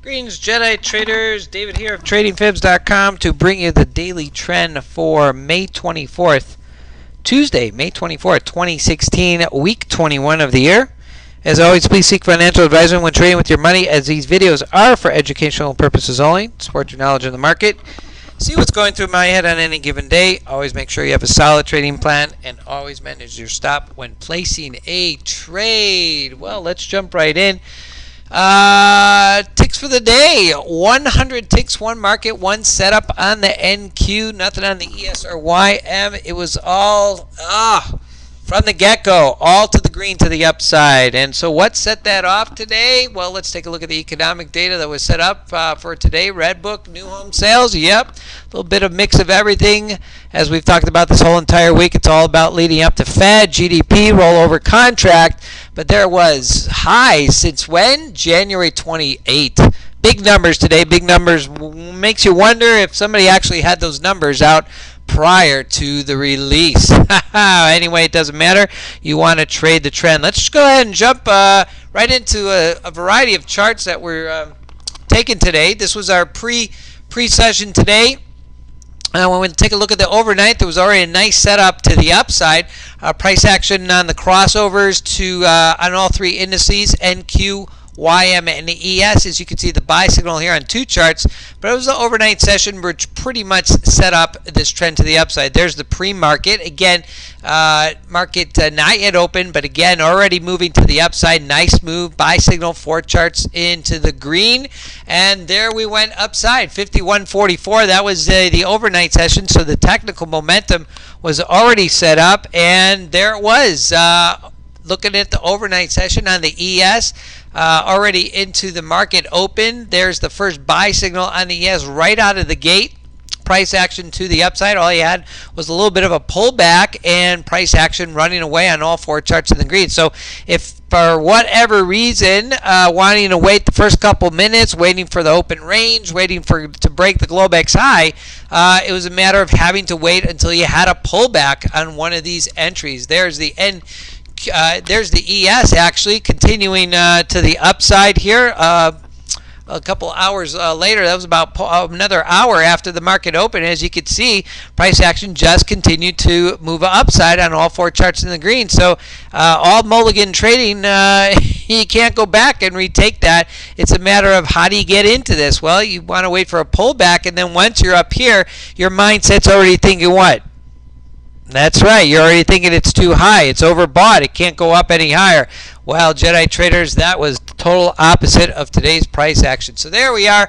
Greetings, Jedi traders. David here of TradingFibs.com to bring you the daily trend for May 24th, Tuesday, May 24th, 2016, week 21 of the year. As always, please seek financial advisement when trading with your money, as these videos are for educational purposes only. Support your knowledge in the market. See what's going through my head on any given day. Always make sure you have a solid trading plan and always manage your stop when placing a trade. Well, let's jump right in. Ticks for the day: 100 ticks, one market, one setup on the NQ, nothing on the ES or YM. It was all from the get-go, all to the green, to the upside. And so what set that off today? Well, let's take a look at the economic data that was set up for today. Redbook, new home sales, yep. A little bit of mix of everything. As we've talked about this whole entire week, it's all about leading up to Fed, GDP, rollover contract. But there was highs since when? January 28th. Big numbers today. Big numbers makes you wonder if somebody actually had those numbers out prior to the release. Anyway, it doesn't matter. You want to trade the trend. Let's just go ahead and jump right into a variety of charts that were taken today. This was our pre-session today. When we take a look at the overnight, there was already a nice setup to the upside. Price action on the crossovers to on all three indices, NQ, YM, and the ES. As you can see, the buy signal here on two charts, but it was the overnight session which pretty much set up this trend to the upside. There's the pre-market. Again, market not yet open, but again, already moving to the upside. Nice move, buy signal, four charts into the green, and there we went upside, 51.44. That was the overnight session, so the technical momentum was already set up, and there it was. Looking at the overnight session on the ES, already into the market open. There's the first buy signal on the ES right out of the gate. Price action to the upside. All you had was a little bit of a pullback and price action running away on all four charts in the green. So if for whatever reason wanting to wait the first couple minutes, waiting for the open range, waiting to break the Globex high, it was a matter of having to wait until you had a pullback on one of these entries. There's the end. There's the ES actually continuing to the upside here. A couple hours later, that was about another hour after the market opened. As you could see, price action just continued to move upside on all four charts in the green. So all mulligan trading, you can't go back and retake that. It's a matter of how do you get into this? Well, you want to wait for a pullback, and then once you're up here, your mindset's already thinking what? That's right. You're already thinking it's too high. It's overbought. It can't go up any higher. Well, Jedi traders, that was the total opposite of today's price action. So there we are.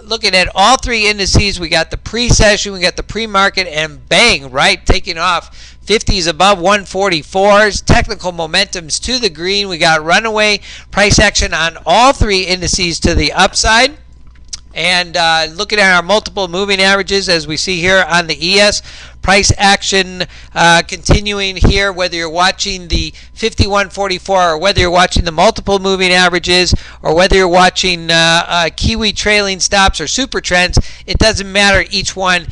Looking at all three indices, we got the pre-session, we got the pre-market, and bang, right, taking off. 50s above 144s, technical momentums to the green. We got runaway price action on all three indices to the upside. And looking at our multiple moving averages, as we see here on the ES, price action continuing here, whether you're watching the 51.44 or whether you're watching the multiple moving averages or whether you're watching Kiwi trailing stops or super trends, it doesn't matter, each one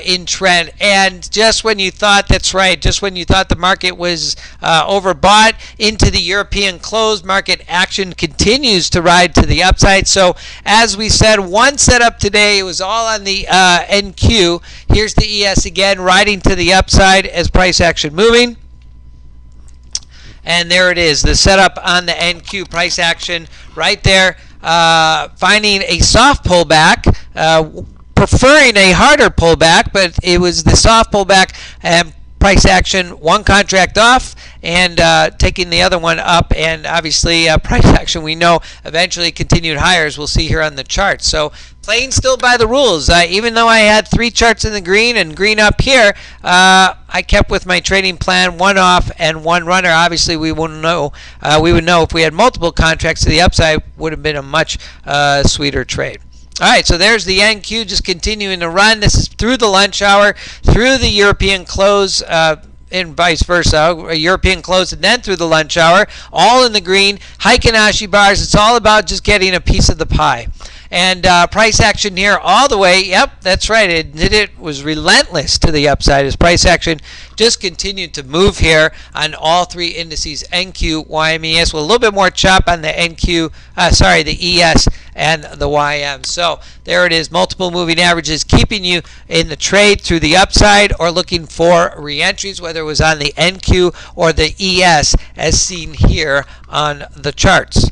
in trend. And just when you thought, that's right, just when you thought the market was overbought, into the European close, market action continues to ride to the upside. So as we said, one setup today, it was all on the NQ. Here's the ES again, riding to the upside as price action moving. And there it is, the setup on the NQ, price action right there, finding a soft pullback, preferring a harder pullback, but it was the soft pullback, and price action, one contract off and taking the other one up, and obviously price action we know eventually continued higher, as we'll see here on the chart. So playing still by the rules. Even though I had three charts in the green and green up here, I kept with my trading plan, one off and one runner. Obviously we wouldn't know. We would know if we had multiple contracts to the upside, would have been a much sweeter trade. All right, so there's the NQ just continuing to run. This is through the lunch hour, through the European close, and vice versa, a European close and then through the lunch hour, all in the green. Heikin Ashi bars, it's all about just getting a piece of the pie. And price action here all the way. Yep, that's right. It was relentless to the upside as price action just continued to move here on all three indices, NQ, YM, ES, with a little bit more chop on the NQ, the ES and the YM. So there it is, multiple moving averages keeping you in the trade through the upside or looking for re-entries, whether it was on the NQ or the ES as seen here on the charts.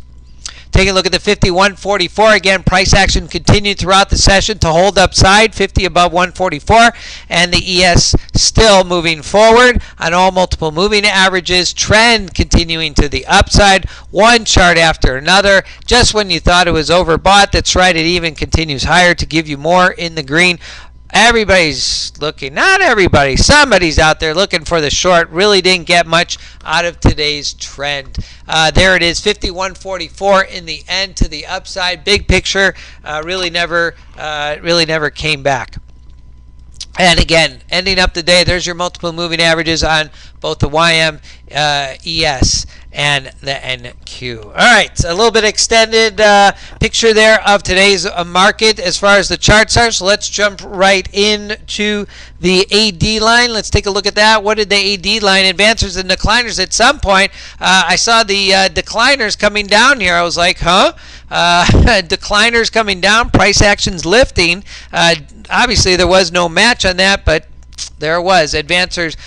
Taking a look at the 50-144, again, price action continued throughout the session to hold upside, 50 above 144, and the ES still moving forward on all multiple moving averages, trend continuing to the upside, one chart after another. Just when you thought it was overbought, that's right, it even continues higher to give you more in the green. Everybody's looking, not everybody, somebody's out there looking for the short. Really didn't get much out of today's trend. There it is, 51.44 in the end to the upside. Big picture, really never came back. And again, ending up the day, there's your multiple moving averages on both the YM, ES, and the NQ. All right, so a little bit extended picture there of today's market as far as the charts are. So let's jump right into the AD line. Let's take a look at that. What did the AD line, advancers and decliners? At some point, I saw the decliners coming down here. I was like, huh? Decliners coming down, price actions lifting. Obviously, there was no match on that, but there it was, advancers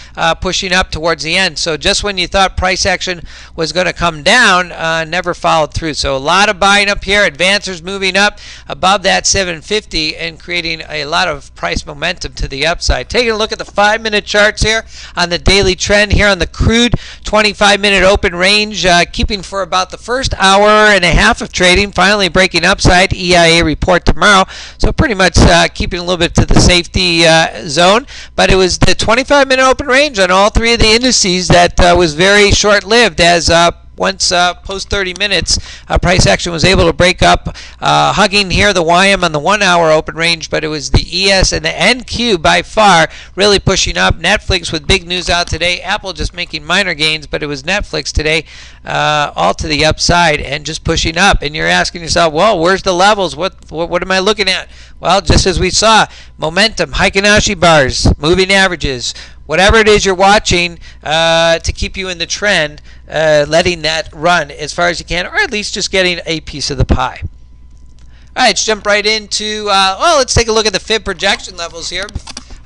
pushing up towards the end. So just when you thought price action was going to come down, never followed through. So a lot of buying up here, advancers moving up above that 750 and creating a lot of price momentum to the upside. Taking a look at the 5-minute charts here on the daily trend here on the crude 25-minute open range, keeping for about the first hour and a half of trading, finally breaking upside. EIA report tomorrow, so pretty much keeping a little bit to the safety zone. But it was the 25-minute open range on all three of the indices that was very short-lived, as once post 30 minutes, price action was able to break up, hugging here the YM on the 1 hour open range, but it was the ES and the NQ by far really pushing up. Netflix with big news out today. Apple just making minor gains, but it was Netflix today all to the upside and just pushing up. And you're asking yourself, well, where's the levels? What am I looking at? Well, just as we saw, momentum, Heikin Ashi bars, moving averages, whatever it is you're watching to keep you in the trend, letting that run as far as you can, or at least just getting a piece of the pie. All right, let's jump right into, let's take a look at the fib projection levels here.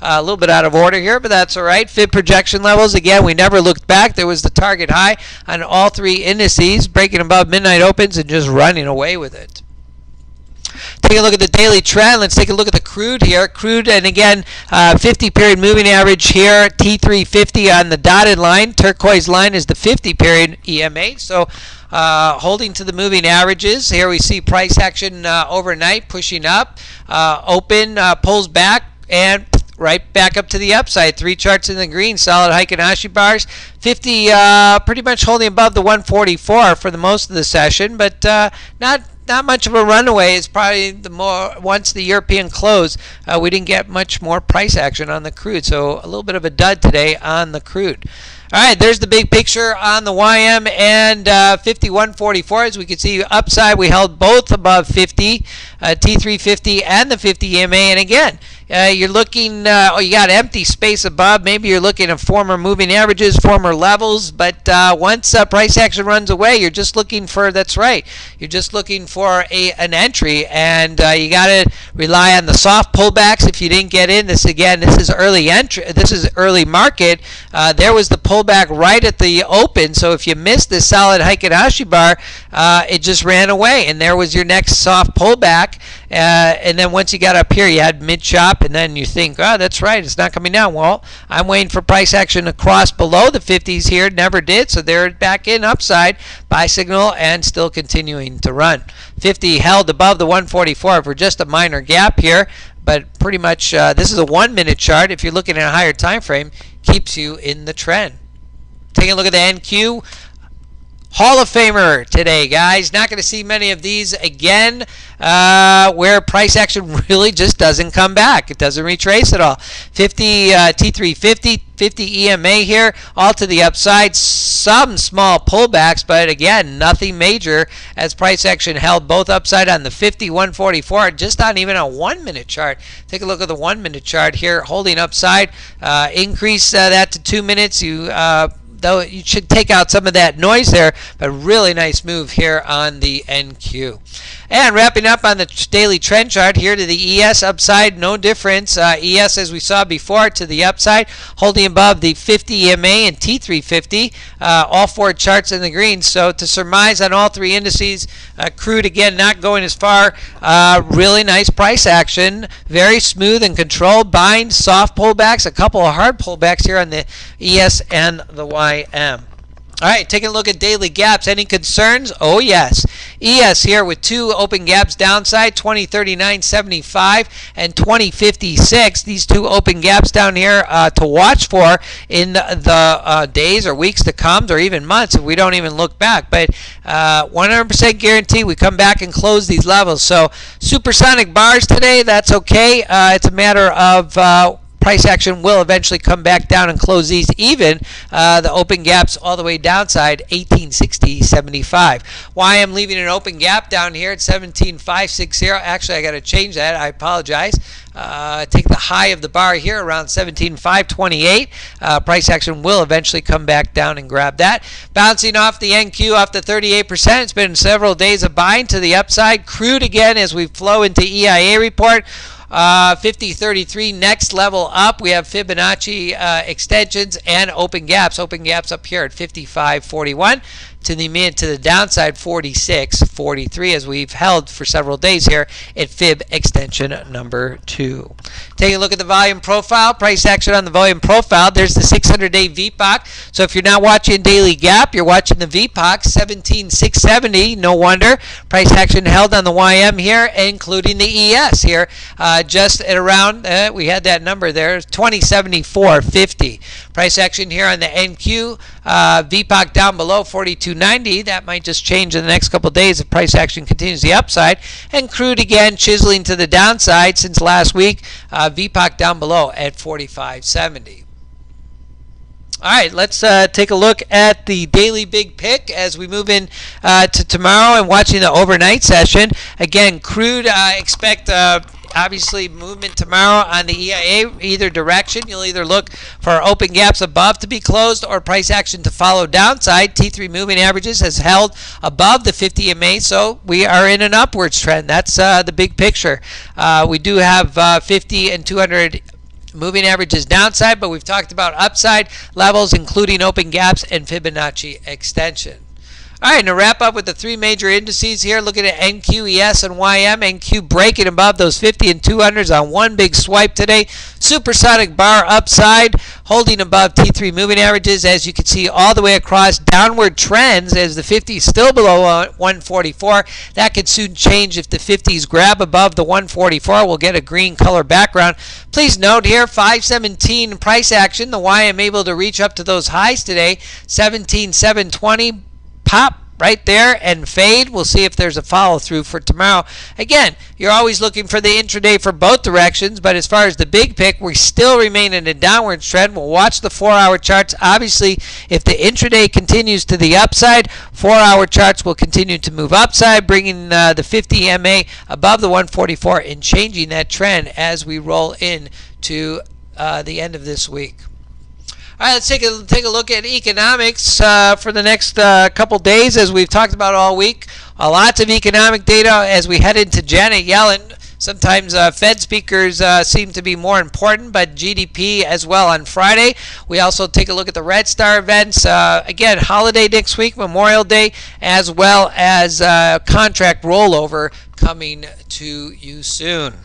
A little bit out of order here, but that's all right. Fib projection levels, again, we never looked back. There was the target high on all three indices, breaking above midnight opens and just running away with it. Take a look at the daily trend. Let's take a look at the crude here. Crude, and again, 50-period moving average here, T350 on the dotted line. Turquoise line is the 50-period EMA. So holding to the moving averages. Here we see price action overnight pushing up. Open, pulls back, and right back up to the upside. Three charts in the green, solid Heikin Ashi bars. 50 pretty much holding above the 144 for the most of the session, but not much of a runaway. It's probably the more once the European closed, we didn't get much more price action on the crude. So a little bit of a dud today on the crude. All right, there's the big picture on the YM and 51.44. As we can see, upside we held both above 50, T350 and the 50 EMA. And again, you're looking, you got empty space above. Maybe you're looking at former moving averages, former levels. But once price action runs away, you're just looking for, that's right, you're just looking for an entry. And you got to rely on the soft pullbacks if you didn't get in. This, again, this is early entry. This is early market. There was the pullback right at the open. So if you missed this solid Heikin Ashi bar, it just ran away. And there was your next soft pullback. And then once you got up here, you had mid-chop, and then you think, oh, that's right, it's not coming down. Well, I'm waiting for price action to cross below the 50s here. Never did, so they're back in upside, buy signal, and still continuing to run. 50 held above the 144 for just a minor gap here, but pretty much this is a 1-minute chart. If you're looking at a higher time frame, keeps you in the trend. Taking a look at the NQ. Hall of Famer today, guys. Not going to see many of these again, where price action really just doesn't come back. It doesn't retrace at all. 50 T350, 50 EMA here, all to the upside. Some small pullbacks, but again, nothing major as price action held both upside on the 50, 144, just not even a 1 minute chart. Take a look at the 1 minute chart here, holding upside. Increase that to 2 minutes. Though you should take out some of that noise there, but really nice move here on the NQ. And wrapping up on the daily trend chart here to the ES upside, no difference. ES, as we saw before, to the upside, holding above the 50 EMA and T350, all four charts in the green. So to surmise on all three indices, crude again not going as far. Really nice price action, very smooth and controlled. Buying, soft pullbacks, a couple of hard pullbacks here on the ES and the YM. All right, taking a look at daily gaps. Any concerns? Oh, yes. ES here with two open gaps downside, 2039.75 and 2056. These two open gaps down here to watch for in the days or weeks to come, or even months if we don't even look back. But 100% guarantee we come back and close these levels. So supersonic bars today, that's okay. It's a matter of price action will eventually come back down and close these even. The open gaps all the way downside, 1860.75. Why I'm leaving an open gap down here at 17,560. Actually, I got to change that. I apologize. Take the high of the bar here around 17,528. Price action will eventually come back down and grab that. Bouncing off the NQ off the 38%. It's been several days of buying to the upside. Crude again as we flow into EIA report. 50.33 next level up. We have Fibonacci extensions and open gaps. Open gaps up here at 55.41 to the mid to the downside 46.43 as we've held for several days here at fib extension number 2. Taking a look at the volume profile, price action on the volume profile. There's the 600-day VPOC. So if you're not watching daily gap, you're watching the VPOC 17,670. No wonder. Price action held on the YM here, including the ES here, just at around. We had that number there, 2074.50. Price action here on the NQ. VPOC down below 42.90. That might just change in the next couple of days if price action continues the upside. And crude again chiseling to the downside since last week. VPOC down below at 45.70. All right, let's take a look at the daily big pick as we move in to tomorrow and watching the overnight session. Again, crude, expect obviously movement tomorrow on the EIA either direction. You'll either look for open gaps above to be closed or price action to follow downside. T3 moving averages has held above the 50 EMA, so we are in an upwards trend. That's the big picture. We do have 50 and 200 moving averages downside, but we've talked about upside levels including open gaps and Fibonacci extension. All right, and to wrap up with the three major indices here, looking at NQ, ES, and YM. NQ breaking above those 50 and 200s on one big swipe today. Supersonic bar upside, holding above T3 moving averages, as you can see all the way across. Downward trends as the 50 is still below 144. That could soon change if the 50s grab above the 144. We'll get a green color background. Please note here, 517 price action. The YM able to reach up to those highs today, 17,720. Pop right there and fade. We'll see if there's a follow through for tomorrow. Again, you're always looking for the intraday for both directions, but as far as the big pick, we still remain in a downward trend. We'll watch the 4-hour charts. Obviously, if the intraday continues to the upside, 4-hour charts will continue to move upside, bringing the 50 MA above the 144 and changing that trend as we roll in to the end of this week. All right, let's take a look at economics for the next couple days, as we've talked about all week. Lots of economic data as we head into Janet Yellen. Sometimes Fed speakers seem to be more important, but GDP as well on Friday. We also take a look at the Red Star events. Again, holiday next week, Memorial Day, as well as contract rollover coming to you soon.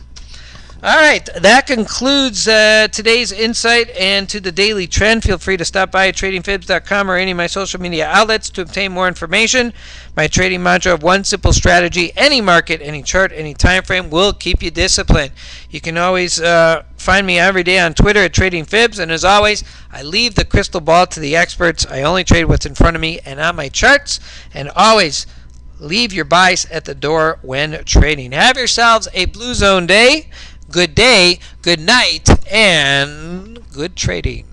All right, that concludes today's insight and to the daily trend. Feel free to stop by at tradingfibs.com or any of my social media outlets to obtain more information. My trading mantra of one simple strategy: any market, any chart, any time frame will keep you disciplined. You can always find me every day on Twitter at TradingFibs, and as always, I leave the crystal ball to the experts. I only trade what's in front of me and on my charts, and always leave your buys at the door when trading. Have yourselves a Blue Zone day. Good day, good night, and good trading.